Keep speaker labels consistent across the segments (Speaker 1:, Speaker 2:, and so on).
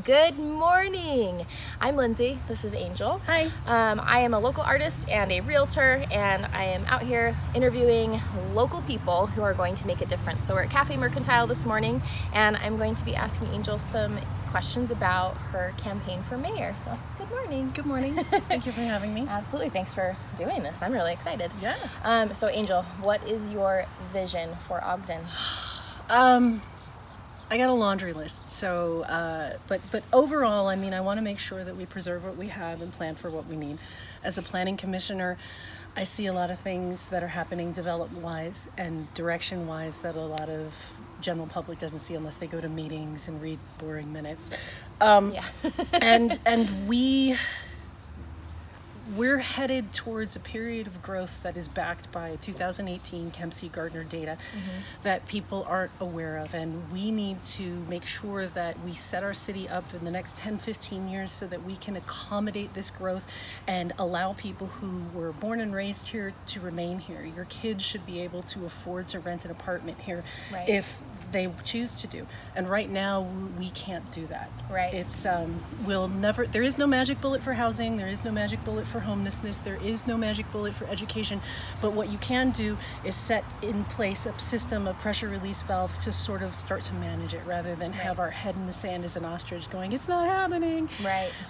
Speaker 1: Good morning. I'm Lindsay. This is Angel.
Speaker 2: Hi.
Speaker 1: I am a local artist and a realtor, and I am out here interviewing local people who are going to make a difference. So we're at Cafe Mercantile this morning, and I'm going to be asking Angel some questions about her campaign for mayor. So good morning.
Speaker 2: Good morning. Thank you for having me.
Speaker 1: Absolutely. Thanks for doing this. I'm really excited.
Speaker 2: Yeah.
Speaker 1: So Angel, what is your vision for Ogden?
Speaker 2: I got a laundry list, so but overall, I mean, I want to make sure that we preserve what we have and plan for what we need. As a planning commissioner, I see a lot of things that are happening development-wise and direction-wise that a lot of general public doesn't see unless they go to meetings and read boring minutes.
Speaker 1: Yeah.
Speaker 2: and we're headed towards a period of growth that is backed by 2018 Kempsey Gardner data that people aren't aware of, and we need to make sure that we set our city up in the next 10-15 years so that we can accommodate this growth and allow people who were born and raised here to remain here. Your kids should be able to afford to rent an apartment here if they choose to do, and right now we can't do that. It's we'll never, there is no magic bullet for housing, there is no magic bullet for homelessness, there is no magic bullet for education, but what you can do is set in place a system of pressure release valves to sort of start to manage it rather than have our head in the sand as an ostrich going, it's not happening.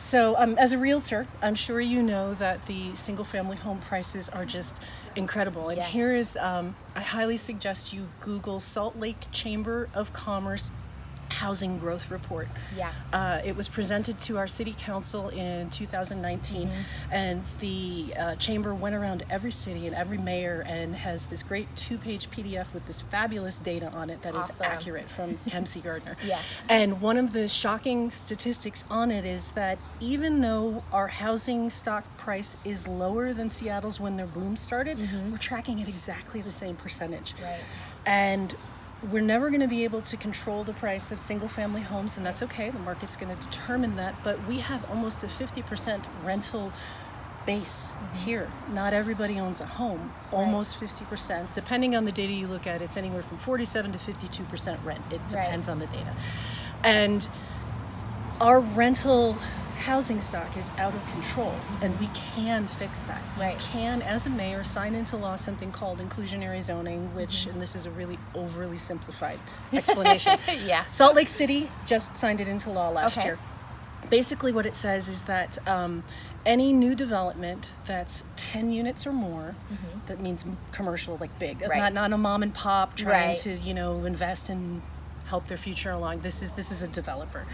Speaker 2: So as a realtor, I'm sure you know that the single family home prices are just incredible, and here is I highly suggest you Google Salt Lake Chamber of Commerce Housing Growth Report. It was presented to our city council in 2019, and the chamber went around every city and every mayor and has this great 2-page PDF with this fabulous data on it that is accurate from Kempsey Gardner. And one of the shocking statistics on it is that even though our housing stock price is lower than Seattle's when their boom started, we're tracking at exactly the same percentage. And we're never going to be able to control the price of single family homes, and that's okay. The market's going to determine that, but we have almost a 50% rental base here. Not everybody owns a home. Almost 50%. Depending on the data you look at, it's anywhere from 47 to 52% rent. It depends on the data. And our rental housing stock is out of control, and we can fix that. You can, as a mayor, sign into law something called inclusionary zoning, which, and this is a really overly simplified explanation. Salt Lake City just signed it into law last year. Basically what it says is that any new development that's 10 units or more, that means commercial, like big, not a mom and pop trying to, invest in help their future along. This is a developer.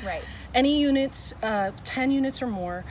Speaker 2: Any units, 10 units or more,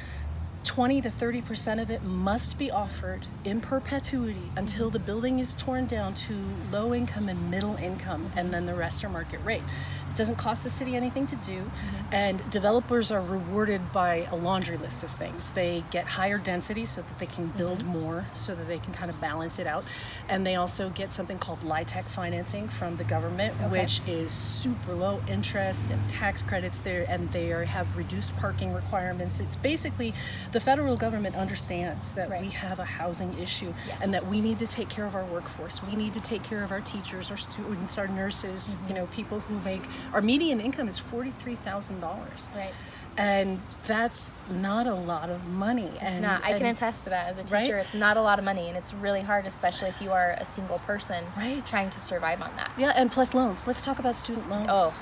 Speaker 2: 20 to 30% of it must be offered in perpetuity until the building is torn down to low income and middle income, and then the rest are market rate. It doesn't cost the city anything to do, and developers are rewarded by a laundry list of things. They get higher density so that they can build more, so that they can kind of balance it out, and they also get something called LIHTC financing from the government, which is super low interest and tax credits there, and they have reduced parking requirements. It's basically, the federal government understands that we have a housing issue and that we need to take care of our workforce. We need to take care of our teachers, our students, our nurses, people who make, our median income is $43,000. And that's not a lot of money.
Speaker 1: It's not. I can attest to that as a teacher. It's not a lot of money, and it's really hard, especially if you are a single person trying to survive on that.
Speaker 2: And plus loans. Let's talk about student loans.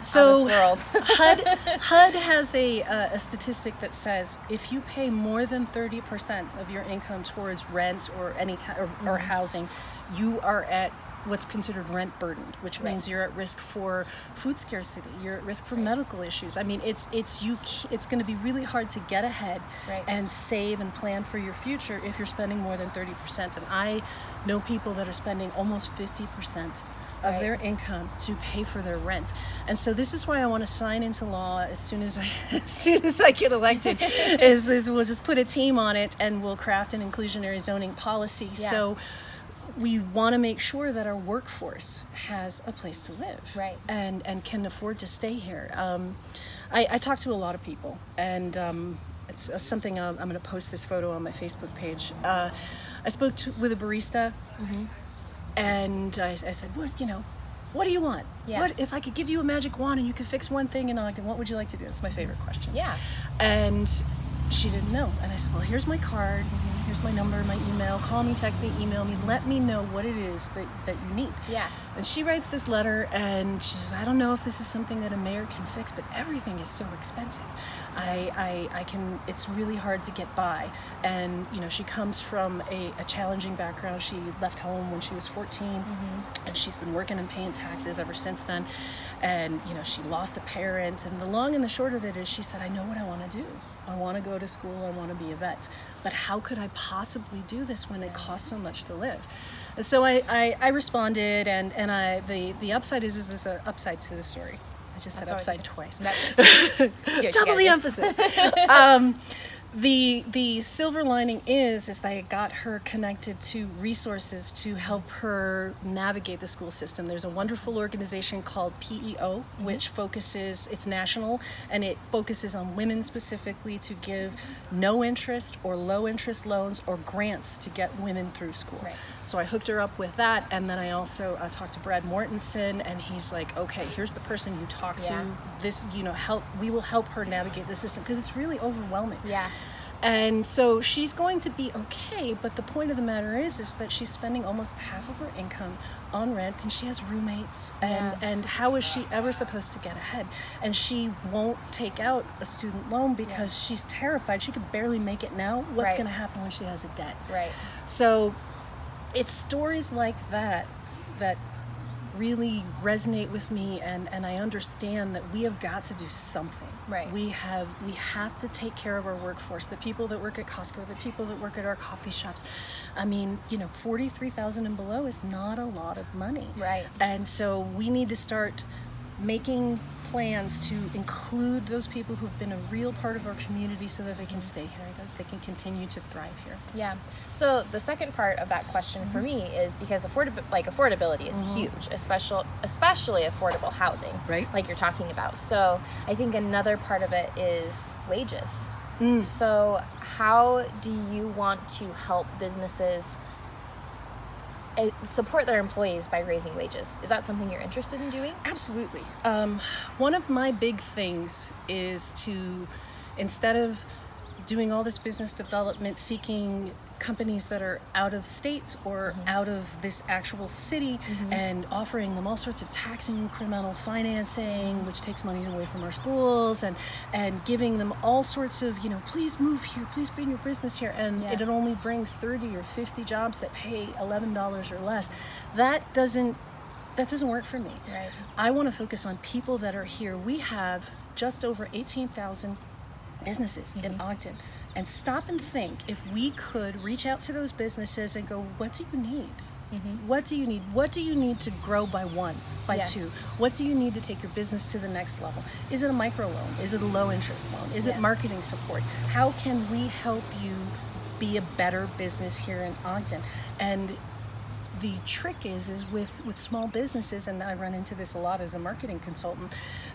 Speaker 1: So world.
Speaker 2: HUD has a statistic that says if you pay more than 30% of your income towards rent or any or housing, you are at what's considered rent burdened, which means you're at risk for food scarcity, you're at risk for medical issues. I mean, it's going to be really hard to get ahead and save and plan for your future if you're spending more than 30%. And I know people that are spending almost 50% of their income to pay for their rent. And so this is why I want to sign into law as soon as I get elected, is we'll just put a team on it and we'll craft an inclusionary zoning policy. So we want to make sure that our workforce has a place to live and can afford to stay here. I talk to a lot of people, and it's something I'm going to post this photo on my Facebook page. I spoke with a barista, and I said, well, what do you want?
Speaker 1: Yeah.
Speaker 2: What if I could give you a magic wand and you could fix one thing in Ogden, what would you like to do? That's my favorite question.
Speaker 1: Yeah.
Speaker 2: And she didn't know. And I said, well, here's my card. Here's my number, my email. Call me, text me, email me. Let me know what it is that you need.
Speaker 1: Yeah.
Speaker 2: And she writes this letter, and she says, I don't know if this is something that a mayor can fix, but everything is so expensive. It's really hard to get by. And, she comes from a challenging background. She left home when she was 14, and she's been working and paying taxes ever since then. And, she lost a parent. And the long and the short of it is she said, I know what I want to do. I want to go to school. I want to be a vet. But how could I possibly do this when it costs so much to live? And so I responded, and the upside is this an upside to the story. I just said upside twice. Double the emphasis. The silver lining is that I got her connected to resources to help her navigate the school system. There's a wonderful organization called PEO, which focuses, it's national, and it focuses on women specifically to give no interest or low interest loans or grants to get women through school.
Speaker 1: Right.
Speaker 2: So I hooked her up with that, and then I also talked to Brad Mortensen, and he's like, okay, here's the person you talk to. This, we will help her navigate the system, because it's really overwhelming.
Speaker 1: Yeah.
Speaker 2: And so she's going to be okay, but the point of the matter is that she's spending almost half of her income on rent, and she has roommates, and how is she ever supposed to get ahead? And she won't take out a student loan because she's terrified. She could barely make it now. What's going to happen when she has a debt?
Speaker 1: Right.
Speaker 2: So it's stories like that really resonate with me, and I understand that we have got to do something.
Speaker 1: Right.
Speaker 2: We have to take care of our workforce, the people that work at Costco, the people that work at our coffee shops. I mean, $43,000 and below is not a lot of money.
Speaker 1: Right.
Speaker 2: And so we need to start making plans to include those people who've been a real part of our community so that they can stay here, that they can continue to thrive here.
Speaker 1: Yeah. So the second part of that question for me is because affordability is huge, especially affordable housing,
Speaker 2: right?
Speaker 1: Like you're talking about. So I think another part of it is wages. So how do you want to help businesses support their employees by raising wages? Is that something you're interested in doing?
Speaker 2: Absolutely. One of my big things is to, instead of doing all this business development, seeking companies that are out of state or out of this actual city and offering them all sorts of tax incremental financing, which takes money away from our schools, and giving them all sorts of, please move here, please bring your business here, and it only brings 30 or 50 jobs that pay $11 or less. That doesn't work for me.
Speaker 1: Right.
Speaker 2: I want to focus on people that are here. We have just over 18,000 businesses in Ogden. And stop and think, if we could reach out to those businesses and go, what do you need? What do you need? What do you need to grow by one, by two? What do you need to take your business to the next level? Is it a micro loan? Is it a low interest loan? Is it marketing support? How can we help you be a better business here in Ogden? And the trick is with small businesses, and I run into this a lot as a marketing consultant,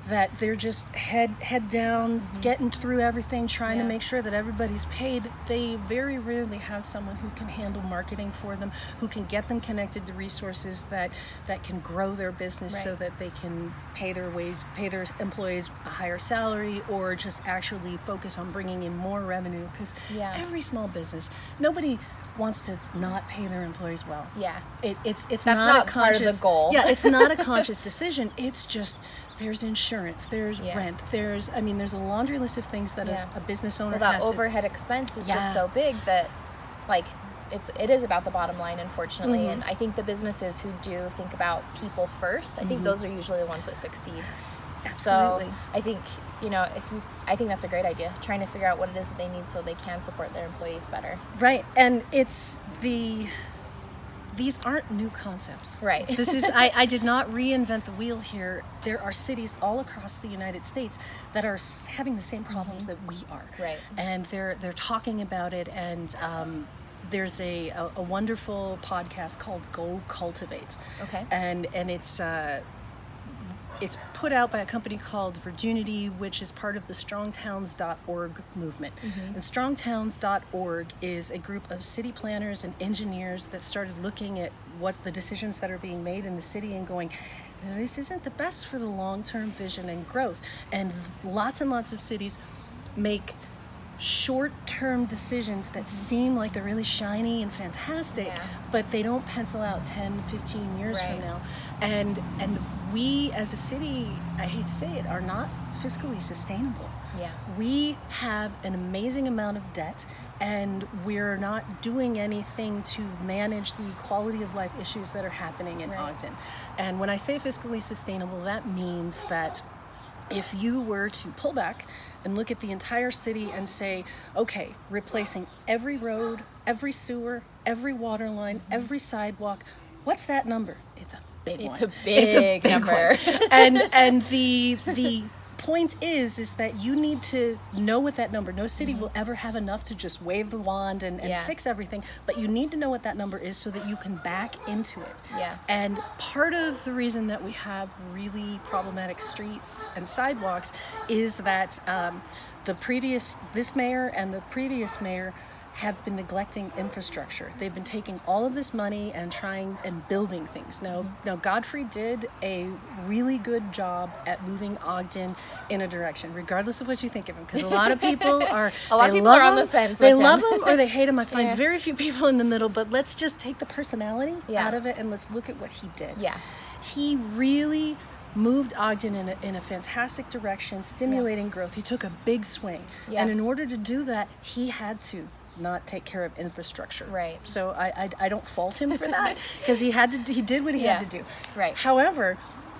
Speaker 2: that they're just head down, getting through everything, trying to make sure that everybody's paid. They very rarely have someone who can handle marketing for them, who can get them connected to resources that can grow their business so that they can pay their employees a higher salary, or just actually focus on bringing in more revenue. Because every small business, nobody wants to not pay their employees well. It's
Speaker 1: That's
Speaker 2: not a conscious
Speaker 1: part of the goal.
Speaker 2: it's not a conscious decision. It's just, there's insurance, there's rent, there's a laundry list of things that a business owner
Speaker 1: that
Speaker 2: has
Speaker 1: overhead expense is just so big that it is about the bottom line, unfortunately. And I think the businesses who do think about people first, I think those are usually the ones that succeed.
Speaker 2: Absolutely.
Speaker 1: So I think I think that's a great idea, trying to figure out what it is that they need so they can support their employees better.
Speaker 2: Right. And these aren't new concepts.
Speaker 1: Right.
Speaker 2: This is, I did not reinvent the wheel here. There are cities all across the United States that are having the same problems that we are. Right. And they're talking about it, and there's a wonderful podcast called Go Cultivate. Okay. And it's put out by a company called Virginity, which is part of the strongtowns.org movement. And strongtowns.org is a group of city planners and engineers that started looking at what the decisions that are being made in the city and going, this isn't the best for the long-term vision and growth. And lots of cities make short-term decisions that seem like they're really shiny and fantastic, but they don't pencil out 10, 15 years from now. And we as a city, I hate to say it, are not fiscally sustainable.
Speaker 1: Yeah.
Speaker 2: We have an amazing amount of debt, and we're not doing anything to manage the quality of life issues that are happening in Ogden. And when I say fiscally sustainable, that means that if you were to pull back and look at the entire city and say, okay, replacing every road, every sewer, every water line, every sidewalk, what's that number? It's a big one.
Speaker 1: It's a big number.
Speaker 2: And the point is that you need to know what that number, no city will ever have enough to just wave the wand and fix everything, but you need to know what that number is so that you can back into it. And part of the reason that we have really problematic streets and sidewalks is that this mayor and the previous mayor have been neglecting infrastructure. They've been taking all of this money and trying and building things. Now Godfrey did a really good job at moving Ogden in a direction, regardless of what you think of him, because a lot of people are
Speaker 1: on the fence.
Speaker 2: They love him or they hate him. I find very few people in the middle, but let's just take the personality out of it and let's look at what he did. He really moved Ogden in a fantastic direction, stimulating growth. He took a big swing. And in order to do that, he had to not take care of infrastructure. So I don't fault him for that, because he did what he had to do. However,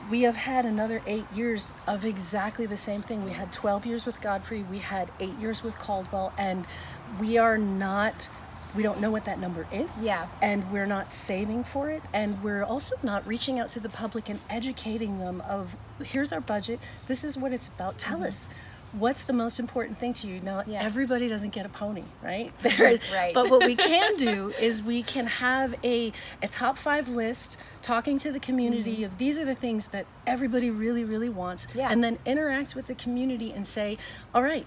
Speaker 2: we have had another 8 years of exactly the same thing. We had 12 years with Godfrey, we had 8 years with Caldwell, and we don't know what that number is. And we're not saving for it, and we're also not reaching out to the public and educating them of, here's our budget, this is what it's about, tell us. What's the most important thing to you? Now, everybody doesn't get a pony, right? But what we can do is we can have a top 5 list, talking to the community of these are the things that everybody really, really wants, and then interact with the community and say, all right,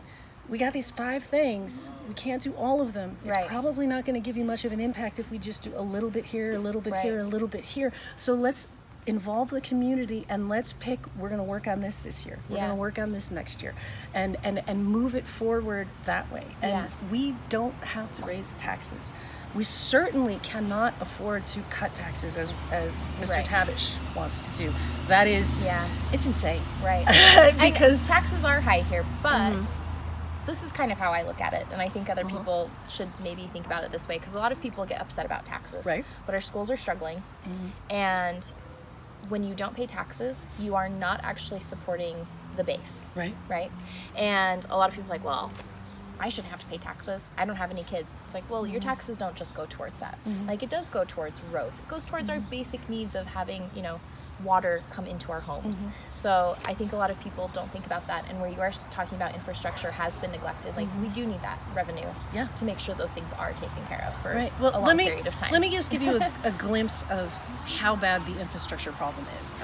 Speaker 2: we got these 5 things. We can't do all of them. It's probably not going to give you much of an impact if we just do a little bit here, a little bit here, a little bit here. So let's involve the community and let's pick, we're going to work on this year, we're going to work on this next year, and move it forward that way. And we don't have to raise taxes. We certainly cannot afford to cut taxes as Mr. Tabish wants to do. That is, it's insane. Because
Speaker 1: and taxes are high here, but this is kind of how I look at it, and I think other people should maybe think about it this way, because a lot of people get upset about taxes, but our schools are struggling, and when you don't pay taxes, you are not actually supporting the base. And a lot of people are like, well, I shouldn't have to pay taxes. I don't have any kids. It's like, well, your taxes don't just go towards that. Like, it does go towards roads. It goes towards our basic needs of having, water come into our homes. So I think a lot of people don't think about that, and where you are talking about infrastructure has been neglected. Like, we do need that revenue to make sure those things are taken care of for a long period of time.
Speaker 2: Let me just give you a glimpse of how bad the infrastructure problem is.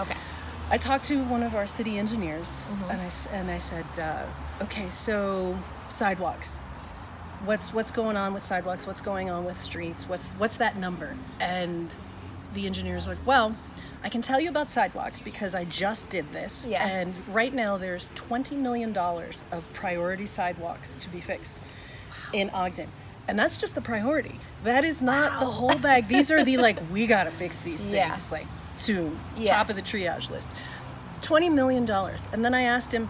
Speaker 2: I talked to one of our city engineers, and I said, okay, so sidewalks. What's going on with sidewalks? What's going on with streets? What's that number? And the engineer's like, well, I can tell you about sidewalks because I just did this. And right now there's $20 million of priority sidewalks to be fixed in Ogden. And that's just the priority. That is not the whole bag. These are the, like, we gotta fix these things, like, soon. Top of the triage list. $20 million. And then I asked him,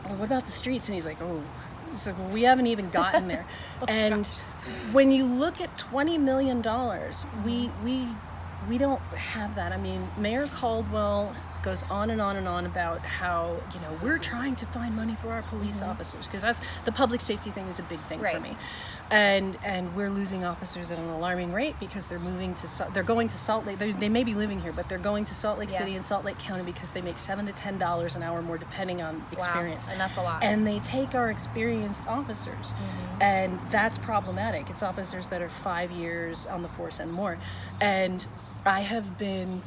Speaker 2: well, what about the streets? And he's like, so we haven't even gotten there. When you look at $20 million, we don't have that. I mean, Mayor Caldwell goes on and on and on about how, we're trying to find money for our police officers, because that's the public safety thing is a big thing for me. And we're losing officers at an alarming rate because they're going to Salt Lake. They may be living here, but they're going to Salt Lake City and Salt Lake County because they make $7 to $10 an hour more depending on experience.
Speaker 1: And that's a lot.
Speaker 2: And they take our experienced officers, and that's problematic. It's officers that are 5 years on the force and more. And I have been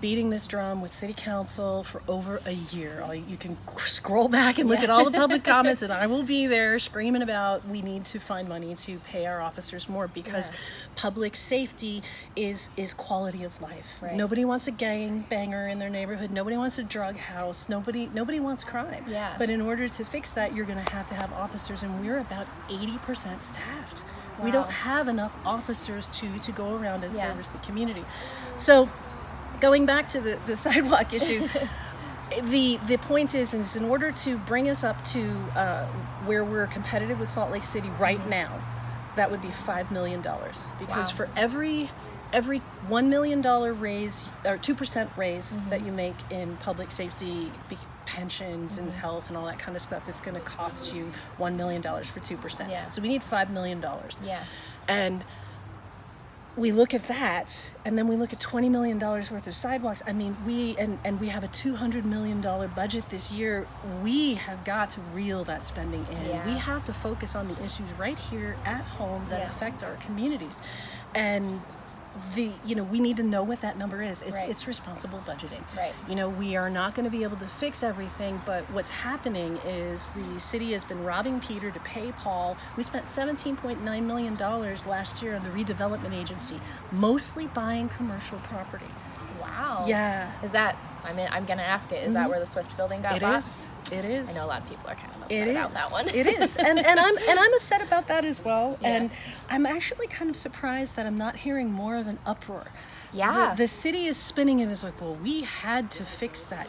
Speaker 2: beating this drum with city council for over a year. You can scroll back and look at all the public comments, and I will be there screaming about we need to find money to pay our officers more, because public safety is quality of life.
Speaker 1: Right.
Speaker 2: Nobody wants a gang banger in their neighborhood. Nobody wants a drug house. Nobody wants crime.
Speaker 1: Yeah.
Speaker 2: But in order to fix that, you're going to have officers, and we're about 80% staffed.
Speaker 1: Wow.
Speaker 2: We don't have enough officers to go around and service the community. So going back to the sidewalk issue, the point is in order to bring us up to where we're competitive with Salt Lake City right now, that would be $5 million. Because for every $1 million raise or 2% raise that you make in public safety, pensions and health and all that kind of stuff, it's going to cost you $1 million for 2%.
Speaker 1: Yeah.
Speaker 2: So we need $5 million.
Speaker 1: Yeah.
Speaker 2: And we look at that, and then we look at $20 million worth of sidewalks. I mean, we have a $200 million budget this year. We have got to reel that spending in.
Speaker 1: Yeah.
Speaker 2: We have to focus on the issues right here at home that affect our communities. And we need to know what that number is. It's responsible budgeting.
Speaker 1: Right.
Speaker 2: We are not going to be able to fix everything, but what's happening is the city has been robbing Peter to pay Paul. We spent $17.9 million last year on the redevelopment agency, mostly buying commercial property.
Speaker 1: Wow.
Speaker 2: Yeah.
Speaker 1: Is that, I'm going to ask it, is that where the Swift building got bought?
Speaker 2: It is.
Speaker 1: I know a lot of people are kind of upset about that one.
Speaker 2: It is. And I'm upset about that as well.
Speaker 1: Yeah.
Speaker 2: And I'm actually kind of surprised that I'm not hearing more of an uproar.
Speaker 1: Yeah.
Speaker 2: The city is spinning and is like, well, we had to fix that.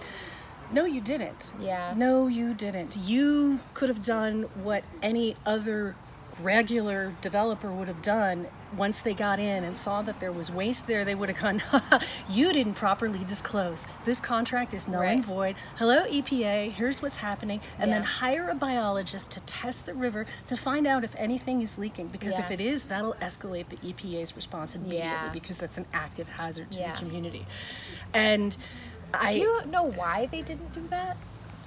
Speaker 2: No, you didn't.
Speaker 1: Yeah.
Speaker 2: No, you didn't. You could have done what any other regular developer would have done. Once they got in and saw that there was waste there, they would have gone, you didn't properly disclose. This contract is null and void. Hello, EPA, here's what's happening. And then hire a biologist to test the river to find out if anything is leaking. Because if it is, that'll escalate the EPA's response immediately, because that's an active hazard to the community. And
Speaker 1: Do you know why they didn't do that?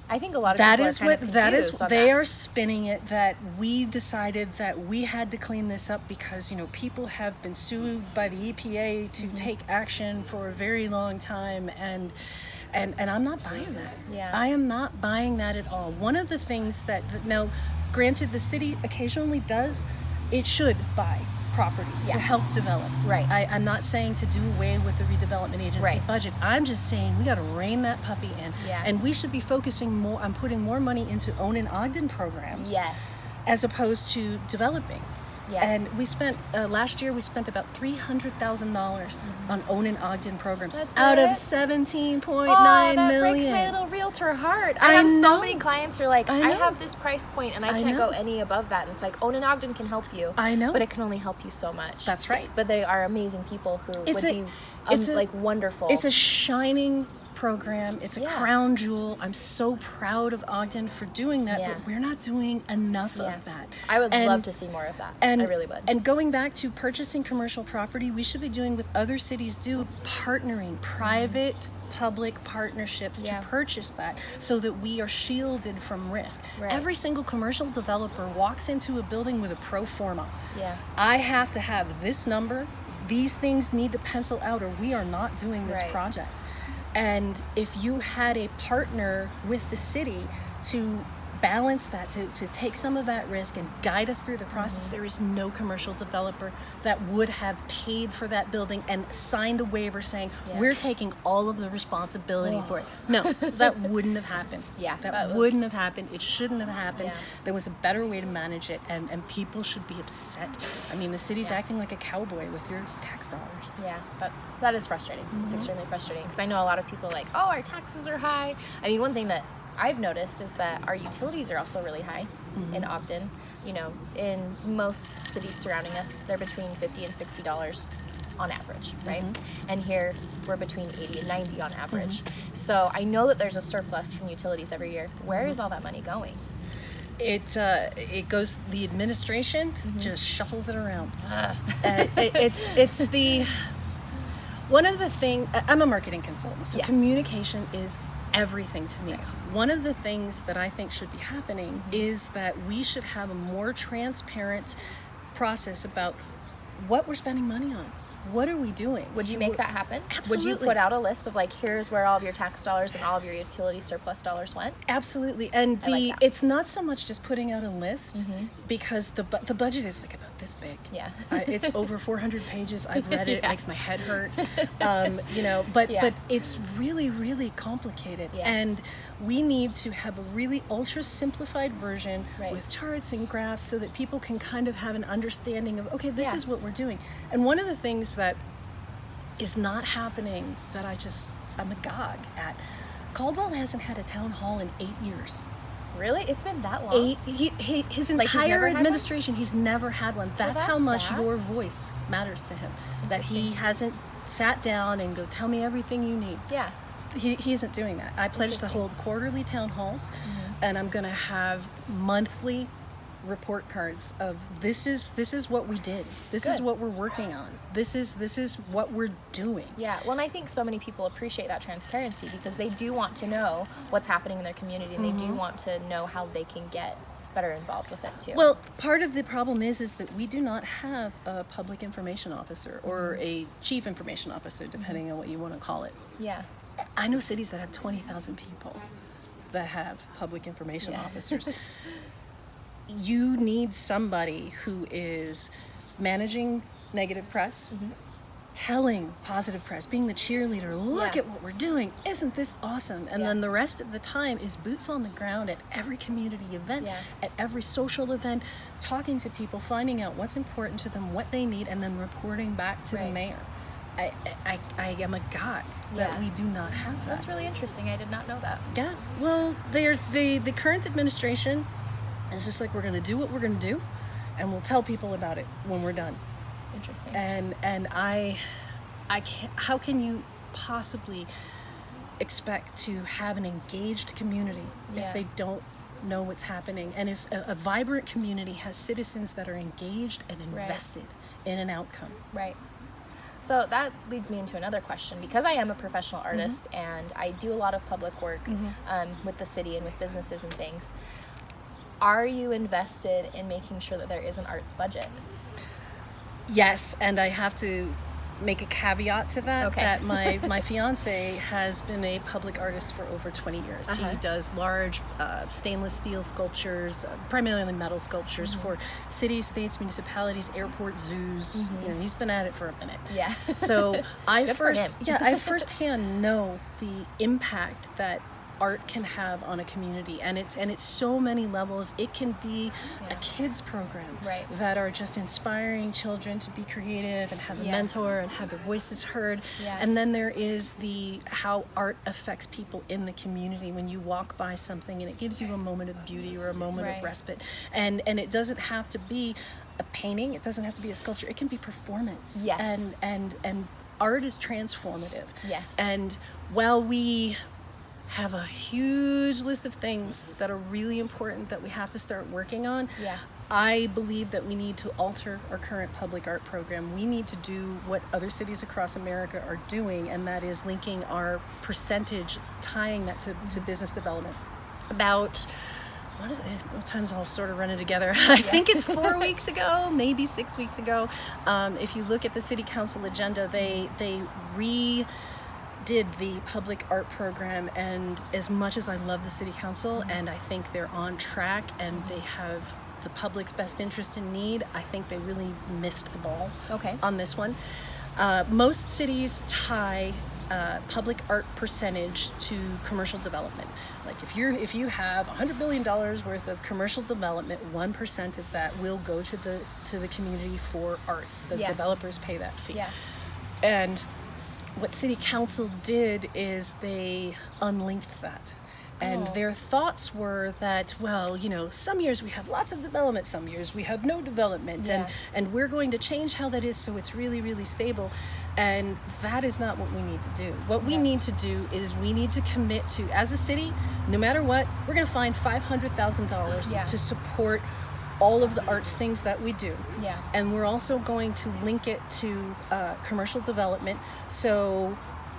Speaker 1: I think a lot of people are kind of confused on
Speaker 2: they are spinning it that we decided that we had to clean this up because people have been sued by the EPA to take action for a very long time, and I'm not buying that.
Speaker 1: Yeah.
Speaker 2: I am not buying that at all. One of the things that now, granted, the city occasionally should buy property to help develop.
Speaker 1: Right.
Speaker 2: I'm not saying to do away with the redevelopment agency budget. I'm just saying we got to rein that puppy in.
Speaker 1: Yeah.
Speaker 2: And we should be focusing more on putting more money into own and Ogden programs.
Speaker 1: Yes.
Speaker 2: As opposed to developing.
Speaker 1: Yeah.
Speaker 2: And we spent last year about $300,000 on own and Ogden programs.
Speaker 1: That's
Speaker 2: out of
Speaker 1: it?
Speaker 2: $17.9
Speaker 1: that
Speaker 2: million.
Speaker 1: breaks my little realtor heart. I have so many clients who are like, I
Speaker 2: know.
Speaker 1: have this price point and I can't go any above that. And it's like, Own and Ogden can help you.
Speaker 2: I know.
Speaker 1: But it can only help you so much.
Speaker 2: That's right.
Speaker 1: But they are amazing people who would be wonderful.
Speaker 2: It's a shining program. It's a crown jewel. I'm so proud of Ogden for doing that, but we're not doing enough of that.
Speaker 1: I would love to see more of that. I really would.
Speaker 2: And going back to purchasing commercial property, we should be doing what other cities do, partnering, private public partnerships to purchase that so that we are shielded from risk.
Speaker 1: Right.
Speaker 2: Every single commercial developer walks into a building with a pro forma.
Speaker 1: Yeah.
Speaker 2: I have to have this number. These things need to pencil out or we are not doing this project. And if you had a partner with the city to balance that, to take some of that risk and guide us through the process, there is no commercial developer that would have paid for that building and signed a waiver saying, we're taking all of the responsibility for it. No, that wouldn't have happened. That wouldn't have happened. It shouldn't have happened. There was a better way to manage it, and people should be upset. I mean, the city's acting like a cowboy with your tax dollars.
Speaker 1: Yeah, that is frustrating. It's extremely frustrating because I know a lot of people are like, oh, our taxes are high. I mean, one thing that I've noticed is that our utilities are also really high in Ogden. In most cities surrounding us, they're between $50 and $60 on average, right? And here we're between 80 and 90 on average. So I know that there's a surplus from utilities every year. Where is all that money going?
Speaker 2: It goes, the administration just shuffles it around. It's the one of the things, I'm a marketing consultant, so communication is everything to me. One of the things that I think should be happening is that we should have a more transparent process about what we're spending money on. what are we doing?
Speaker 1: Would you make that happen?
Speaker 2: Absolutely.
Speaker 1: Would you put out a list of like, here's where all of your tax dollars and all of your utility surplus dollars went?
Speaker 2: Absolutely. And it's not so much just putting out a list, because the budget is like about this big.
Speaker 1: Yeah.
Speaker 2: It's over 400 pages. I've read it. It makes my head hurt. But it's really, really complicated.
Speaker 1: Yeah.
Speaker 2: And we need to have a really ultra simplified version
Speaker 1: Right.
Speaker 2: with charts and graphs so that people can kind of have an understanding of, okay, this is what we're doing. And one of the things that is not happening that I'm agog at, Caldwell hasn't had a town hall in 8 years.
Speaker 1: Really? It's been that long?
Speaker 2: His
Speaker 1: Like, he's
Speaker 2: entire
Speaker 1: never had
Speaker 2: administration, he's never had one. That's how
Speaker 1: that's
Speaker 2: much
Speaker 1: sad.
Speaker 2: your voice matters to him. That he hasn't sat down and go, tell me everything you need.
Speaker 1: Yeah.
Speaker 2: He isn't doing that. I pledged to hold quarterly town halls, and I'm going to have monthly report cards of this is what we did. This is what we're working on. This is what we're doing.
Speaker 1: Yeah, well, and I think so many people appreciate that transparency because they do want to know what's happening in their community, and they do want to know how they can get better involved with it too.
Speaker 2: Well, part of the problem is that we do not have a public information officer or a chief information officer, depending on what you want to call it.
Speaker 1: Yeah.
Speaker 2: I know cities that have 20,000 people that have public information officers. You need somebody who is managing negative press, telling positive press, being the cheerleader. Look at what we're doing. Isn't this awesome? And then the rest of the time is boots on the ground at every community event, at every social event, talking to people, finding out what's important to them, what they need, and then reporting back to the mayor. I am agog that we do not have that.
Speaker 1: That's really interesting. I did not know that.
Speaker 2: Yeah. Well, the current administration is just like, we're going to do what we're going to do, and we'll tell people about it when we're done.
Speaker 1: Interesting.
Speaker 2: And I can't. How can you possibly expect to have an engaged community if they don't know what's happening? And if a vibrant community has citizens that are engaged and invested in an outcome.
Speaker 1: Right. So that leads me into another question, because I am a professional artist and I do a lot of public work with the city and with businesses and things. Are you invested in making sure that there is an arts budget?
Speaker 2: Yes, and I have to make a caveat to that, that my fiance has been a public artist for over 20 years. He does large stainless steel sculptures, primarily metal sculptures for cities, states, municipalities, airports, zoos. He's been at it for a minute.
Speaker 1: Yeah.
Speaker 2: So I firsthand know the impact that art can have on a community, and it's so many levels. It can be a kids program that are just inspiring children to be creative and have a mentor and have their voices heard. And then there is how art affects people in the community when you walk by something and it gives you a moment of beauty or a moment of respite. And it doesn't have to be a painting, it doesn't have to be a sculpture, it can be performance. And art is transformative. And while we have a huge list of things that are really important that we have to start working on, I believe that we need to alter our current public art program. We need to do what other cities across America are doing, and that is linking our percentage, tying that to business development. About what time's all sort of running together? I think it's 4 weeks ago, maybe 6 weeks ago. If you look at the city council agenda, they did the public art program, and as much as I love the city council and I think they're on track and they have the public's best interest in need, I think they really missed the ball on this one. Most cities tie public art percentage to commercial development. Like if you have $100 billion worth of commercial development, 1% of that will go to the community for arts. The developers pay that fee. And what city council did is they unlinked that. And their thoughts were that, well, some years we have lots of development, some years we have no development, and we're going to change how that is so it's really, really stable. And that is not what we need to do. What we need to do is we need to commit to, as a city, no matter what, we're going to find $500,000 to support all of the arts things that we do. And we're also going to link it to commercial development. So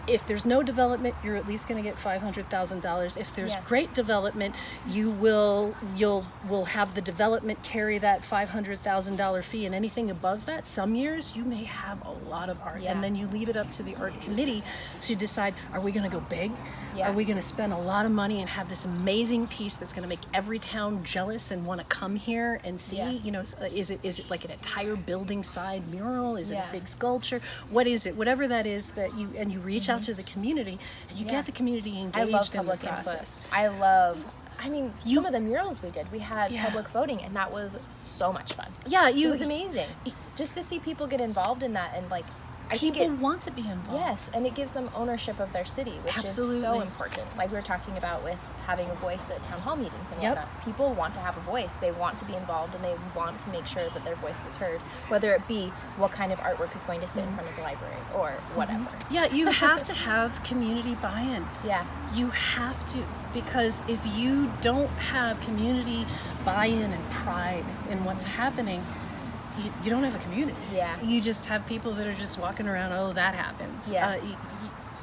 Speaker 2: if there's no development, you're at least going to get $500,000. If there's great development, you'll have the development carry that $500,000 fee, and anything above that, some years you may have a lot of art, and then you leave it up to the art committee to decide: are we going to go big? Are we going to spend a lot of money and have this amazing piece that's going to make every town jealous and want to come here and see? You know, is it like an entire building side mural? Is it a big sculpture? What is it? Whatever that is, that you reach out to the community and you get the community engaged in the process.
Speaker 1: I mean, some of the murals we did, we had public voting, and that was so much fun. It was amazing just to see people get involved in that, and like,
Speaker 2: people want to be involved.
Speaker 1: Yes, and it gives them ownership of their city, which is so important. Like we were talking about with having a voice at town hall meetings and whatnot. People want to have a voice. They want to be involved, and they want to make sure that their voice is heard, whether it be what kind of artwork is going to sit in front of the library or whatever.
Speaker 2: Yeah, you have to have community buy-in. You have to, because if you don't have community buy-in and pride in what's happening, you don't have a community. You just have people that are just walking around, oh, that happens.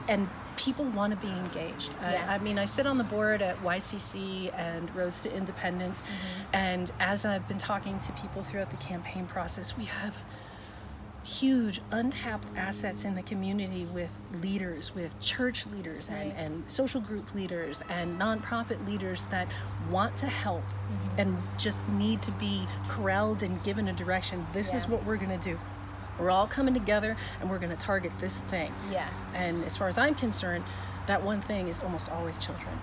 Speaker 2: And people want to be engaged. I mean, I sit on the board at YCC and Roads to Independence, and as I've been talking to people throughout the campaign process, we have huge untapped assets in the community with leaders, with church leaders and social group leaders and nonprofit leaders that want to help and just need to be corralled and given a direction. This is what we're going to do. We're all coming together and we're going to target this thing. And as far as I'm concerned, that one thing is almost always children.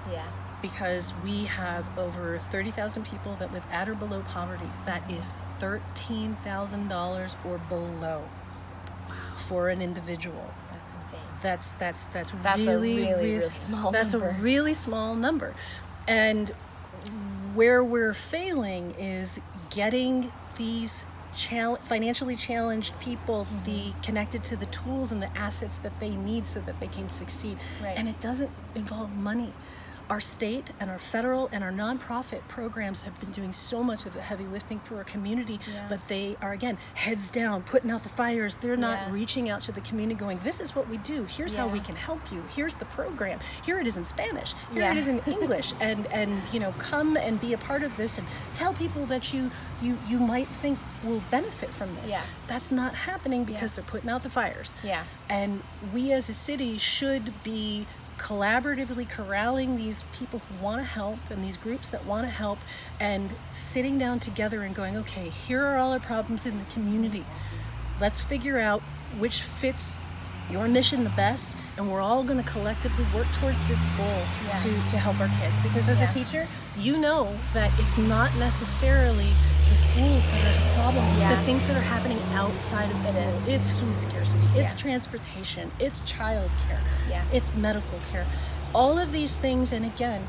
Speaker 2: Because we have over 30,000 people that live at or below poverty. That is $13,000 or below for an individual.
Speaker 1: That's insane.
Speaker 2: That's
Speaker 1: really small number.
Speaker 2: That's a really small number. And where we're failing is getting these financially challenged people connected to the tools and the assets that they need so that they can succeed. And it doesn't involve money. Our state and our federal and our nonprofit programs have been doing so much of the heavy lifting for our community, but they are, again, heads down, putting out the fires. They're not reaching out to the community going, this is what we do. Here's how we can help you. Here's the program. Here it is in Spanish. Here it is in English. And you know, come and be a part of this and tell people that you might think will benefit from this. That's not happening because they're putting out the fires. And we as a city should be collaboratively corralling these people who want to help and these groups that want to help, and sitting down together and going, okay, here are all our problems in the community. Let's figure out which fits your mission the best, and we're all going to collectively work towards this goal to help our kids. Because as a teacher, you know that it's not necessarily the schools that are the problem. It's the things that are happening outside of school. It's food scarcity. It's transportation. It's child care. It's medical care. All of these things, and again,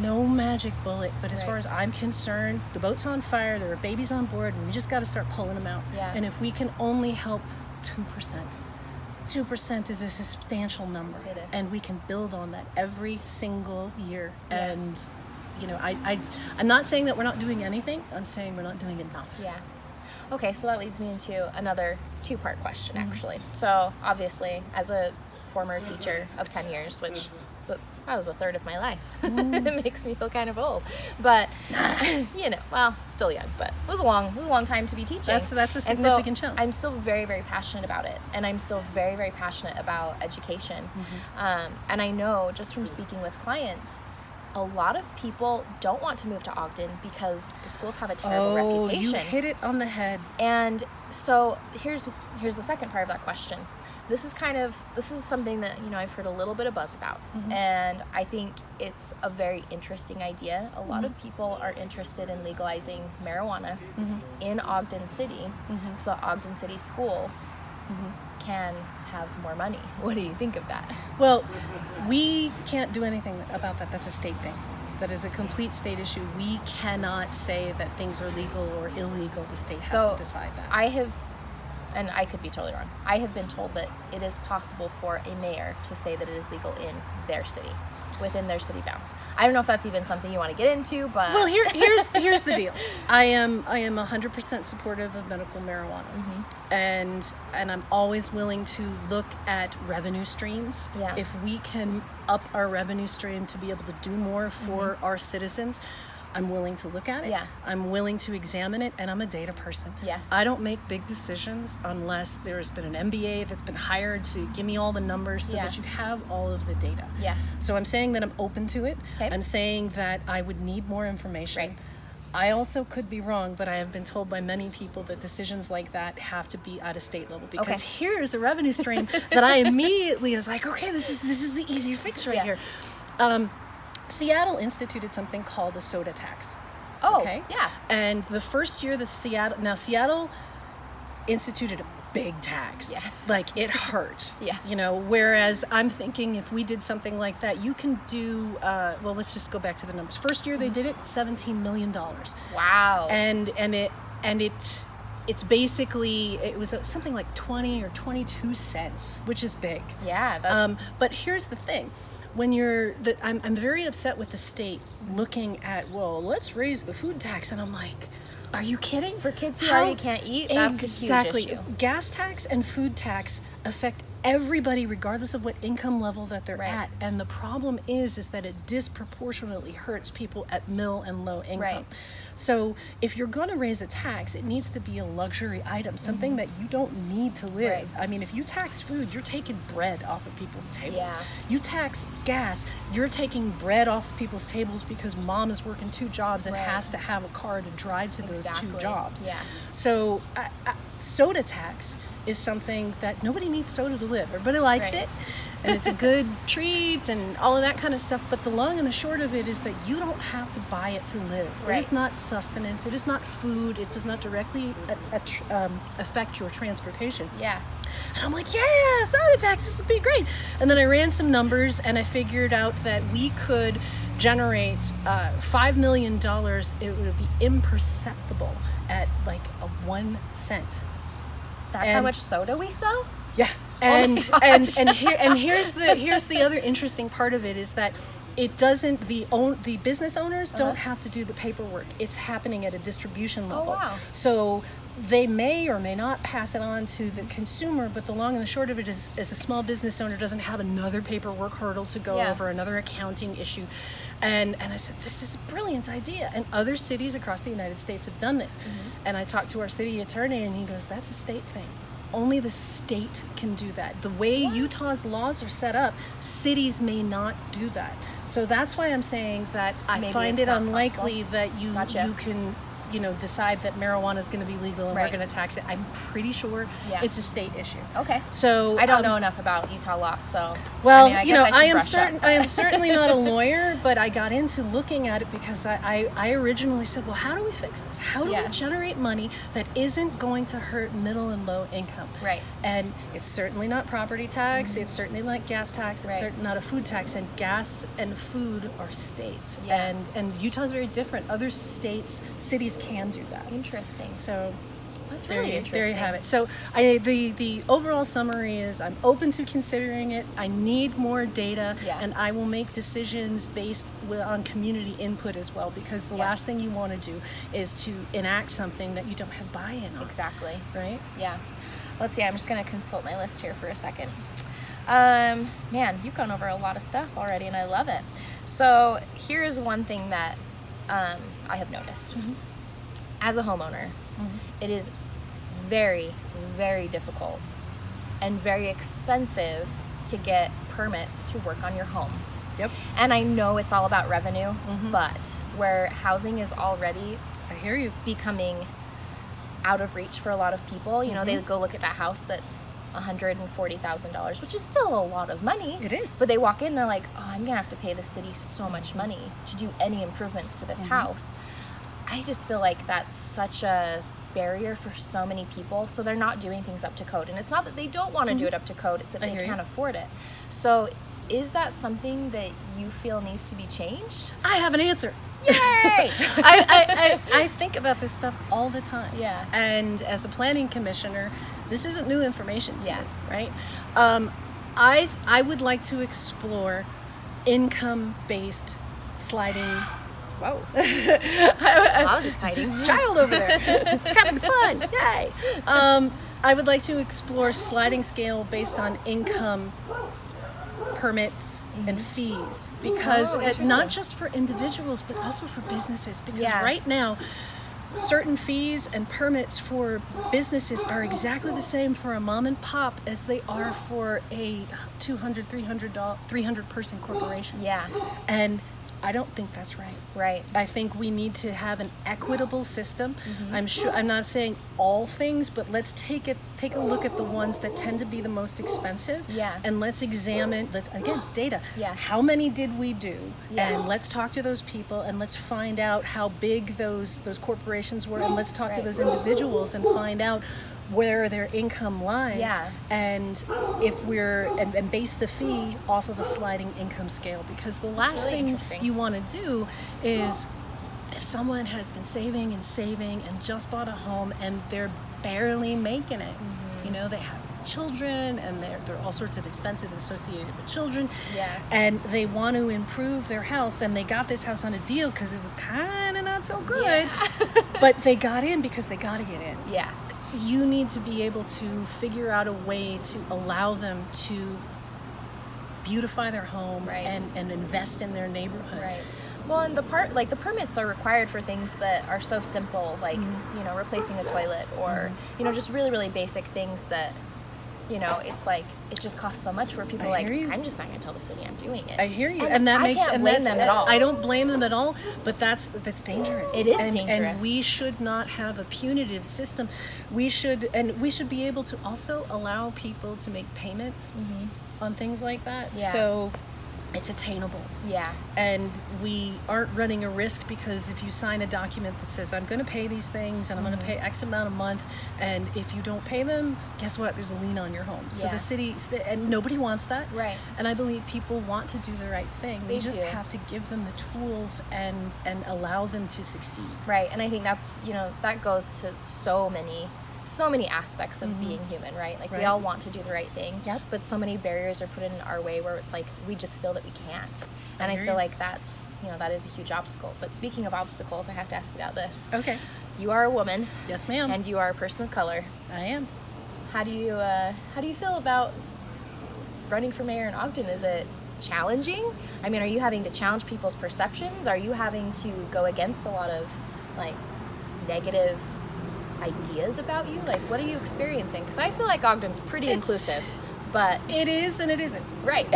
Speaker 2: no magic bullet, but as far as I'm concerned, the boat's on fire, there are babies on board, and we just got to start pulling them out. And if we can only help 2% is a substantial number.
Speaker 1: It is.
Speaker 2: And we can build on that every single year. And you know, I'm not saying that we're not doing anything. I'm saying we're not doing enough.
Speaker 1: Okay, so that leads me into another two-part question, actually. So obviously, as a former teacher of 10 years, which that was a third of my life. It makes me feel kind of old, but you know, well, still young, but it was a long time to be teaching.
Speaker 2: That's a significant chunk.
Speaker 1: I'm still very, very passionate about it, and I'm still very, very passionate about education. And I know just from speaking with clients, a lot of people don't want to move to Ogden because the schools have a terrible reputation.
Speaker 2: You hit it on the head.
Speaker 1: And so here's the second part of that question. This is something that, you know, I've heard a little bit of buzz about, and I think it's a very interesting idea. A lot of people are interested in legalizing marijuana in Ogden City, so that Ogden City schools can have more money. What do you think of that?
Speaker 2: Well, we can't do anything about that. That's a state thing. That is a complete state issue. We cannot say that things are legal or illegal. The state has to decide that. And I could be totally wrong, I have been told that it is possible for a mayor to say that it is legal in their city.
Speaker 1: within their city bounds. I don't know if that's even something you want to get into, but
Speaker 2: well, here's the deal. I am 100% supportive of medical marijuana, and I'm always willing to look at revenue streams.
Speaker 1: Yeah.
Speaker 2: If we can up our revenue stream to be able to do more for our citizens, I'm willing to look at it.
Speaker 1: Yeah.
Speaker 2: I'm willing to examine it, and I'm a data person.
Speaker 1: Yeah.
Speaker 2: I don't make big decisions unless there's been an MBA that's been hired to give me all the numbers so that you have all of the data.
Speaker 1: Yeah.
Speaker 2: So I'm saying that I'm open to it.
Speaker 1: Okay.
Speaker 2: I'm saying that I would need more information.
Speaker 1: Right.
Speaker 2: I also could be wrong, but I have been told by many people that decisions like that have to be at a state level, because here's a revenue stream that I immediately was like, okay, this is the easy fix right here. Seattle instituted something called a soda tax.
Speaker 1: Oh,
Speaker 2: okay?
Speaker 1: yeah.
Speaker 2: And the first year that Seattle instituted a big tax.
Speaker 1: Yeah.
Speaker 2: Like, it hurt.
Speaker 1: Yeah.
Speaker 2: You know, whereas I'm thinking if we did something like that, you can do, well, let's just go back to the numbers. First year they did it, $17 million.
Speaker 1: Wow.
Speaker 2: And it's basically, it was something like 20 or 22 cents, which is big.
Speaker 1: Yeah.
Speaker 2: But here's the thing. When I'm very upset with the state looking at, well, let's raise the food tax. And I'm like, are you kidding?
Speaker 1: For kids who already can't eat, that's
Speaker 2: exactly.
Speaker 1: a huge issue.
Speaker 2: Gas tax and food tax affect everybody regardless of what income level that they're at. And the problem is that it disproportionately hurts people at middle and low income.
Speaker 1: Right.
Speaker 2: So if you're going to raise a tax, it needs to be a luxury item, something that you don't need to live.
Speaker 1: Right.
Speaker 2: I mean, if you tax food, you're taking bread off of people's tables.
Speaker 1: Yeah.
Speaker 2: You tax gas, you're taking bread off of people's tables because mom is working 2 jobs and has to have a car to drive to those 2 jobs.
Speaker 1: Yeah.
Speaker 2: So soda tax is something that nobody needs soda to live. Everybody likes it, and it's a good treat and all of that kind of stuff. But the long and the short of it is that you don't have to buy it to live. It is not sustenance. It is not food. It does not directly affect your transportation.
Speaker 1: Yeah.
Speaker 2: And I'm like, yeah, soda tax, this would be great. And then I ran some numbers, and I figured out that we could generate $5 million. It would be imperceptible at like a 1 cent.
Speaker 1: That's how much soda we sell?
Speaker 2: Yeah. And here's the other interesting part of it is that it doesn't, the business owners don't have to do the paperwork. It's happening at a distribution level.
Speaker 1: Oh, wow.
Speaker 2: So they may or may not pass it on to the consumer, but the long and the short of it is, as a small business owner doesn't have another paperwork hurdle to go over, another accounting issue. And I said, this is a brilliant idea. And other cities across the United States have done this. And I talked to our city attorney, and he goes, that's a state thing. Only the state can do that. The way Utah's laws are set up, cities may not do that. So that's why I'm saying that I find it unlikely that you can, decide that marijuana is going to be legal and we're going to tax it. I'm pretty sure it's a state issue.
Speaker 1: Okay.
Speaker 2: So
Speaker 1: I don't know enough about Utah law, so
Speaker 2: well,
Speaker 1: I
Speaker 2: am certainly not a lawyer, but I got into looking at it because I originally said, well, how do we fix this? How do we generate money that isn't going to hurt middle and low income?
Speaker 1: Right.
Speaker 2: And it's certainly not property tax. It's certainly not gas tax. It's certainly not a food tax. And gas and food are states.
Speaker 1: Yeah.
Speaker 2: And Utah's very different. Other cities can do that.
Speaker 1: Interesting.
Speaker 2: So
Speaker 1: that's really interesting.
Speaker 2: There you have it. So the overall summary is I'm open to considering it. I need more data, and I will make decisions based on community input as well, because the last thing you want to do is to enact something that you don't have buy-in on.
Speaker 1: Exactly.
Speaker 2: Right?
Speaker 1: Yeah. Let's see. I'm just going to consult my list here for a second. Man, you've gone over a lot of stuff already, and I love it. So here is one thing that I have noticed. As a homeowner, it is very, very difficult and very expensive to get permits to work on your home.
Speaker 2: Yep.
Speaker 1: And I know it's all about revenue, but where housing is already
Speaker 2: I hear you.
Speaker 1: becoming out of reach for a lot of people, they go look at that house that's $140,000, which is still a lot of money.
Speaker 2: It is.
Speaker 1: But they walk in, they're like, oh, I'm gonna have to pay the city so much money to do any improvements to this house. I just feel like that's such a barrier for so many people, so they're not doing things up to code. And it's not that they don't want to do it up to code, it's that they can't afford it. So is that something that you feel needs to be changed?
Speaker 2: I have an answer.
Speaker 1: Yay!
Speaker 2: I think about this stuff all the time.
Speaker 1: Yeah.
Speaker 2: And as a planning commissioner, this isn't new information to me, right? I would like to explore income-based sliding.
Speaker 1: Whoa. That was exciting.
Speaker 2: Child over there having fun. Yay. I would like to explore sliding scale based on income, permits, and fees, because not just for individuals but also for businesses, because right now certain fees and permits for businesses are exactly the same for a mom and pop as they are for a 200, 300 person corporation.
Speaker 1: Yeah.
Speaker 2: And I don't think that's right.
Speaker 1: Right.
Speaker 2: I think we need to have an equitable system. I'm not saying all things, but let's take a look at the ones that tend to be the most expensive.
Speaker 1: Yeah.
Speaker 2: And let's examine, data.
Speaker 1: Yeah.
Speaker 2: How many did we do?
Speaker 1: Yeah.
Speaker 2: And let's talk to those people and let's find out how big those corporations were, and let's talk to those individuals and find out where their income lies, and if and base the fee off of a sliding income scale, because the last thing you want to do is, if someone has been saving and just bought a home and they're barely making it, they have children and there are all sorts of expenses associated with children, and they want to improve their house, and they got this house on a deal because it was kind of not so good, but they got in because they got to get in. You need to be able to figure out a way to allow them to beautify their home and invest in their neighborhood.
Speaker 1: Right. Well, and the permits are required for things that are so simple, like replacing a toilet, or just really, really basic things that it's like it just costs so much, where people I'm just not going to tell the city I'm doing it.
Speaker 2: I hear you, and that makes
Speaker 1: can't blame them at all.
Speaker 2: I don't blame them at all, but that's dangerous.
Speaker 1: It is dangerous,
Speaker 2: and we should not have a punitive system. We should be able to also allow people to make payments on things like that. So it's attainable. And we aren't running a risk, because if you sign a document that says, I'm going to pay these things and I'm going to pay X amount a month, and if you don't pay them, guess what? There's a lien on your home. So the city, and nobody wants that.
Speaker 1: Right.
Speaker 2: And I believe people want to do the right thing.
Speaker 1: They
Speaker 2: We just
Speaker 1: do.
Speaker 2: have to give them the tools and allow them to succeed.
Speaker 1: Right. And I think that's, that goes to so many aspects of being human, right? Like we all want to do the right thing, but so many barriers are put in our way where it's like we just feel that we can't. And I feel like that's, that is a huge obstacle. But speaking of obstacles, I have to ask you about this.
Speaker 2: Okay.
Speaker 1: You are a woman.
Speaker 2: Yes, ma'am.
Speaker 1: And you are a person of color.
Speaker 2: I am.
Speaker 1: How do you feel about running for mayor in Ogden? Is it challenging? I mean, are you having to challenge people's perceptions? Are you having to go against a lot of negative ideas about you? Like, what are you experiencing? Because I feel like Ogden's pretty inclusive, but
Speaker 2: it is and it isn't.
Speaker 1: Right.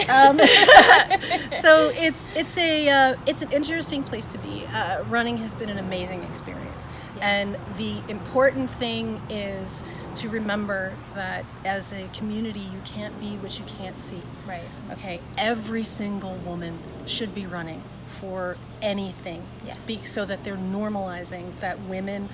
Speaker 2: So it's an interesting place to be. Running has been an amazing experience, and the important thing is to remember that as a community, you can't be what you can't see.
Speaker 1: Right.
Speaker 2: Okay. Every single woman should be running for anything, so that they're normalizing that women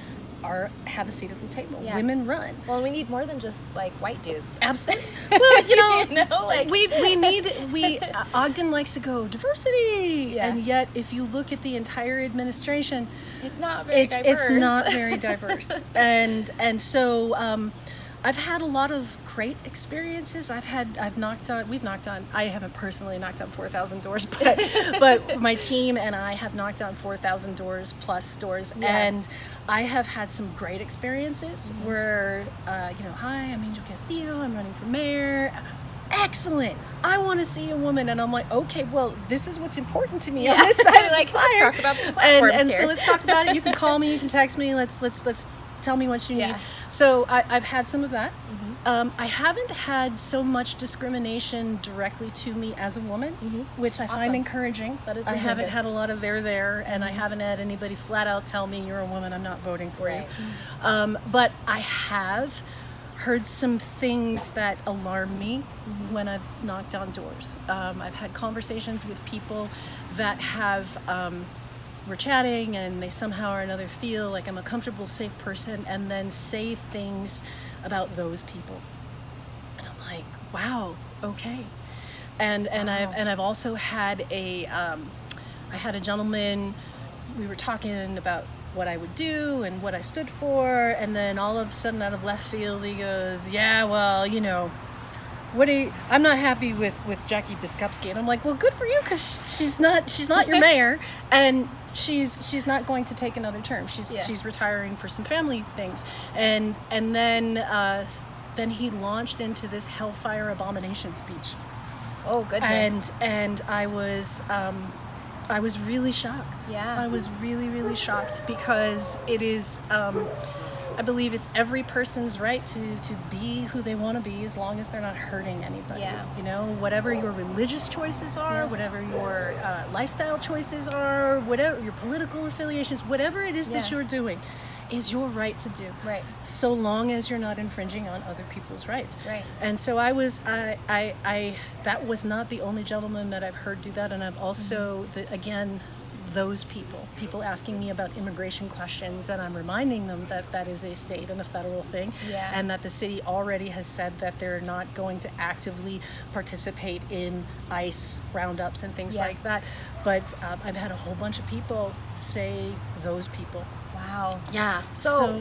Speaker 2: have a seat at the table. Women run.
Speaker 1: Well, we need more than just white dudes.
Speaker 2: Absolutely. Well,
Speaker 1: we
Speaker 2: Ogden likes to go diversity, and yet if you look at the entire administration,
Speaker 1: it's not very diverse.
Speaker 2: It's not very diverse, and so I've had a lot of great experiences. I haven't personally knocked on 4,000 doors, but my team and I have knocked on 4,000 doors plus doors, and I have had some great experiences where, hi, I'm Angel Castillo, I'm running for mayor. Excellent. I want to see a woman, and I'm like, okay, well, this is what's important to me on this side of the flyer.
Speaker 1: Let's talk about some platforms
Speaker 2: and
Speaker 1: here.
Speaker 2: So let's talk about it. You can call me, you can text me. Let's tell me what you need. So I've had some of that. I haven't had so much discrimination directly to me as a woman, which I find encouraging.
Speaker 1: That is
Speaker 2: I
Speaker 1: really
Speaker 2: haven't
Speaker 1: good.
Speaker 2: had a lot of there, and I haven't had anybody flat out tell me, you're a woman, I'm not voting for you. But I have heard some things that alarm me when I've knocked on doors. I've had conversations with people that have we're chatting, and they somehow or another feel like I'm a comfortable, safe person, and then say things about those people, and I'm like, wow, okay. And I've also had I had a gentleman, we were talking about what I would do and what I stood for, and then all of a sudden, out of left field, he goes, yeah, well, I'm not happy with Jackie Biskupski. And I'm like, well, good for you, because she's not your mayor, and she's not going to take another term. She's retiring for some family things. And then he launched into this hellfire abomination speech.
Speaker 1: Oh, goodness.
Speaker 2: And I was really shocked.
Speaker 1: Yeah.
Speaker 2: I was really, really shocked, because it is, I believe it's every person's right to be who they want to be, as long as they're not hurting anybody.
Speaker 1: Yeah.
Speaker 2: You know, whatever your religious choices are, whatever your lifestyle choices are, whatever your political affiliations, whatever it is that you're doing, is your right to do.
Speaker 1: Right.
Speaker 2: So long as you're not infringing on other people's rights.
Speaker 1: Right.
Speaker 2: And so I that was not the only gentleman that I've heard do that. And I've also, those people asking me about immigration questions, and I'm reminding them that that is a state and a federal thing, and that the city already has said that they're not going to actively participate in ICE roundups and things like that. But I've had a whole bunch of people say those people.
Speaker 1: Wow.
Speaker 2: Yeah.
Speaker 1: So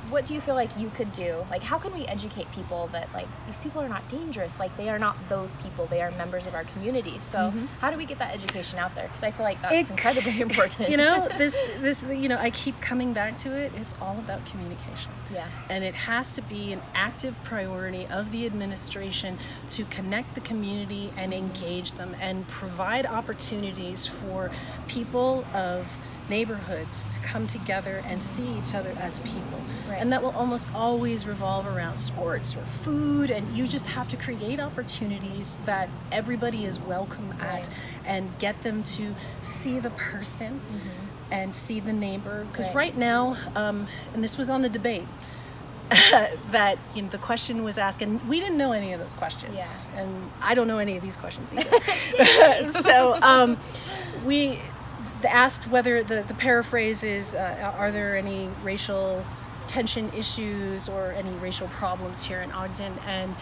Speaker 1: what do you feel like you could do? Like, how can we educate people that, like, these people are not dangerous? Like, they are not those people. They are members of our community. So how do we get that education out there? Because I feel like that's incredibly important.
Speaker 2: You know, this I keep coming back to it. It's all about communication.
Speaker 1: Yeah.
Speaker 2: And it has to be an active priority of the administration to connect the community and engage them and provide opportunities for people of neighborhoods to come together and see each other as people.
Speaker 1: Right.
Speaker 2: And that will almost always revolve around sports or food, and you just have to create opportunities that everybody is welcome at, and get them to see the person and see the neighbor. Because right now, and this was on the debate, that the question was asked, and we didn't know any of those questions, and I don't know any of these questions either. So we asked whether the paraphrase is, are there any racial tension issues or any racial problems here in Ogden? And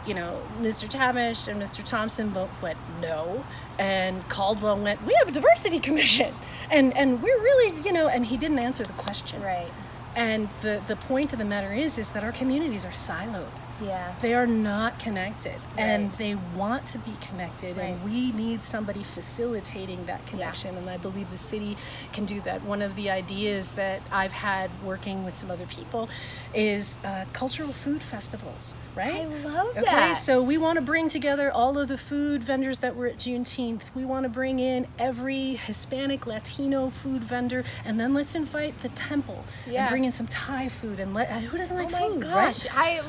Speaker 2: Mr. Tavish and Mr. Thompson both went no, and Caldwell went, we have a diversity commission, and we're really, and he didn't answer the question.
Speaker 1: Right.
Speaker 2: And the point of the matter is that our communities are siloed.
Speaker 1: Yeah.
Speaker 2: They are not connected, and they want to be connected, and we need somebody facilitating that connection, and I believe the city can do that. One of the ideas that I've had working with some other people is cultural food festivals, right?
Speaker 1: I love that.
Speaker 2: Okay, so we want to bring together all of the food vendors that were at Juneteenth. We want to bring in every Hispanic, Latino food vendor, and then let's invite the temple and bring in some Thai food, and who doesn't like food,
Speaker 1: gosh,
Speaker 2: right?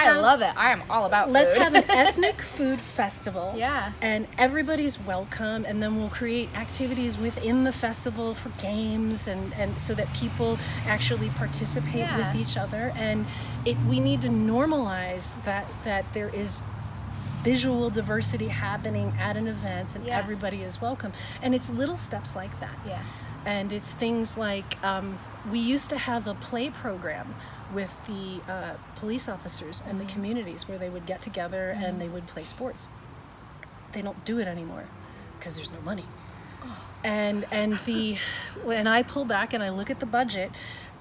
Speaker 2: I
Speaker 1: love it. I am all about food.
Speaker 2: Let's have an ethnic food festival.
Speaker 1: Yeah.
Speaker 2: And everybody's welcome, and then we'll create activities within the festival for games, and so that people actually participate with each other. And we need to normalize that there is visual diversity happening at an event, and everybody is welcome. And it's little steps like that.
Speaker 1: Yeah.
Speaker 2: And it's things like, we used to have a play program with the police officers and the communities, where they would get together and they would play sports. They don't do it anymore because there's no money. And I pull back and I look at the budget,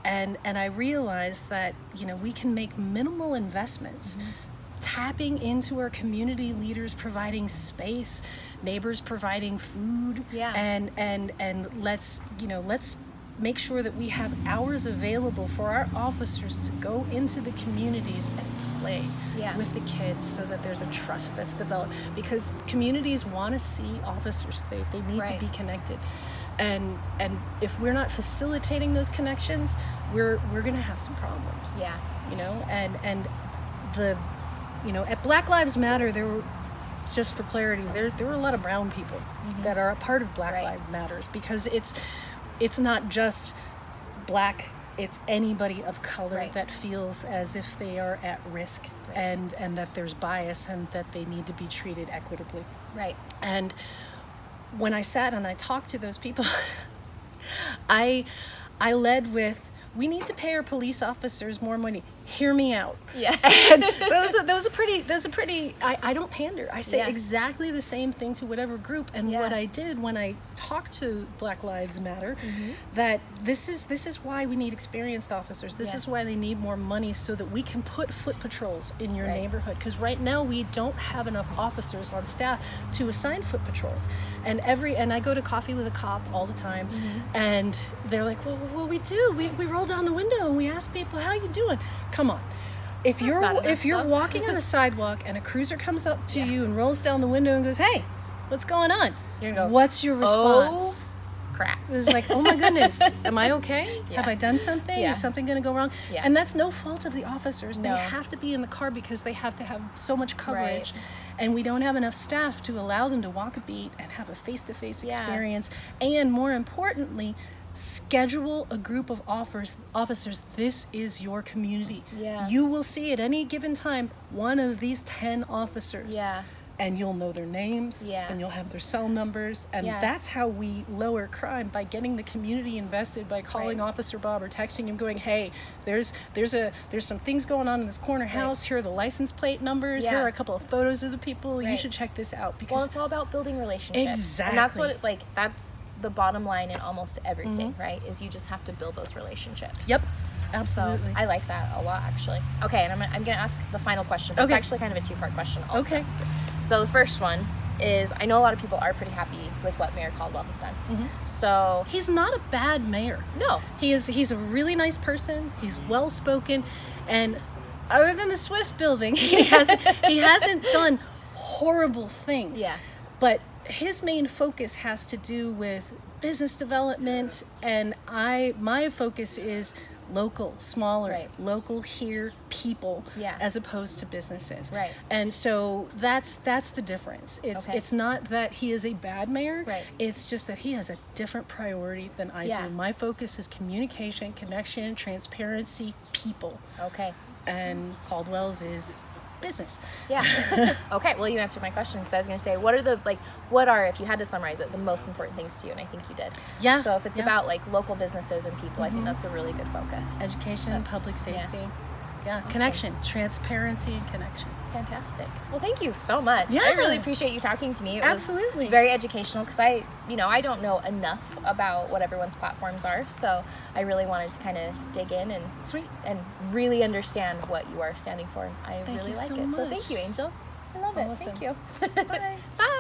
Speaker 2: and I realize that we can make minimal investments, tapping into our community leaders providing space, neighbors providing food, and let's make sure that we have hours available for our officers to go into the communities and play with the kids, so that there's a trust that's developed, because communities want to see officers. They need to be connected, and if we're not facilitating those connections, we're gonna have some problems. And the at Black Lives Matter, there were, just for clarity, there were a lot of brown people that are a part of Black Lives Matters, because it's not just black, it's anybody of color that feels as if they are at risk, and that there's bias, and that they need to be treated equitably. Right. And when I sat and I talked to those people, I led with, we need to pay our police officers more money. Hear me out. Yeah. And that was a pretty, I don't pander. I say exactly the same thing to whatever group. And what I did when I talk to Black Lives Matter that this is why we need experienced officers. This is why they need more money so that we can put foot patrols in your neighborhood. Because right now we don't have enough officers on staff to assign foot patrols. And I go to Coffee with a Cop all the time, and they're like, well, we do. We roll down the window and we ask people, how you doing? Come on. If you're walking on a sidewalk and a cruiser comes up to you and rolls down the window and goes, hey, what's going on?
Speaker 1: You're gonna go,
Speaker 2: what's your response?
Speaker 1: Oh, crap.
Speaker 2: It's like, oh my goodness, am I okay? Have I done something?
Speaker 1: Yeah.
Speaker 2: Is something going to go wrong? Yeah. And that's no fault of the officers.
Speaker 1: No.
Speaker 2: They have to be in the car because they have to have so much coverage.
Speaker 1: Right.
Speaker 2: And we don't have enough staff to allow them to walk a beat and have a face-to-face experience. And more importantly, schedule a group of officers. This is your community.
Speaker 1: Yeah.
Speaker 2: You will see at any given time one of these 10 officers.
Speaker 1: Yeah.
Speaker 2: And you'll know their names, and you'll have their cell numbers, and that's how we lower crime, by getting the community invested, by calling Officer Bob or texting him, going, "Hey, there's some things going on in this corner house. Here are the license plate numbers. Here are a couple of photos of the people. You should check this out." Because
Speaker 1: it's all about building relationships.
Speaker 2: Exactly,
Speaker 1: and that's what that's the bottom line in almost everything, right? Is you just have to build those relationships.
Speaker 2: Yep. Absolutely.
Speaker 1: So I like that a lot, actually. Okay, and I'm gonna ask the final question. It's actually kind of a two-part question also.
Speaker 2: Okay.
Speaker 1: So the first one is, I know a lot of people are pretty happy with what Mayor Caldwell has done. So
Speaker 2: he's not a bad mayor.
Speaker 1: No.
Speaker 2: He's a really nice person. He's well-spoken, and other than the Swift building, he hasn't done horrible things.
Speaker 1: Yeah.
Speaker 2: But his main focus has to do with business development, and my focus is local, smaller, local here people, as opposed to businesses.
Speaker 1: Right.
Speaker 2: And so that's the difference. It's not that he is a bad mayor.
Speaker 1: Right.
Speaker 2: It's just that he has a different priority than I do. My focus is communication, connection, transparency, people.
Speaker 1: Okay.
Speaker 2: And Caldwell's is business.
Speaker 1: Yeah. Okay, well, you answered my question, because I was going to say, what are, if you had to summarize it, the most important things to you? And I think you did.
Speaker 2: Yeah.
Speaker 1: So if it's about local businesses and people, I think that's a really good focus.
Speaker 2: Education, public safety. Yeah. Awesome. Connection, transparency, and connection.
Speaker 1: Fantastic. Well, thank you so much.
Speaker 2: Yeah.
Speaker 1: I really appreciate you talking to me. It
Speaker 2: Absolutely.
Speaker 1: was very educational, because I don't know enough about what everyone's platforms are, so I really wanted to kind of dig in and really understand what you are standing for. I really like it.
Speaker 2: Much.
Speaker 1: So thank you, Angel. I love it.
Speaker 2: Awesome.
Speaker 1: Thank you.
Speaker 2: Bye.
Speaker 1: Bye.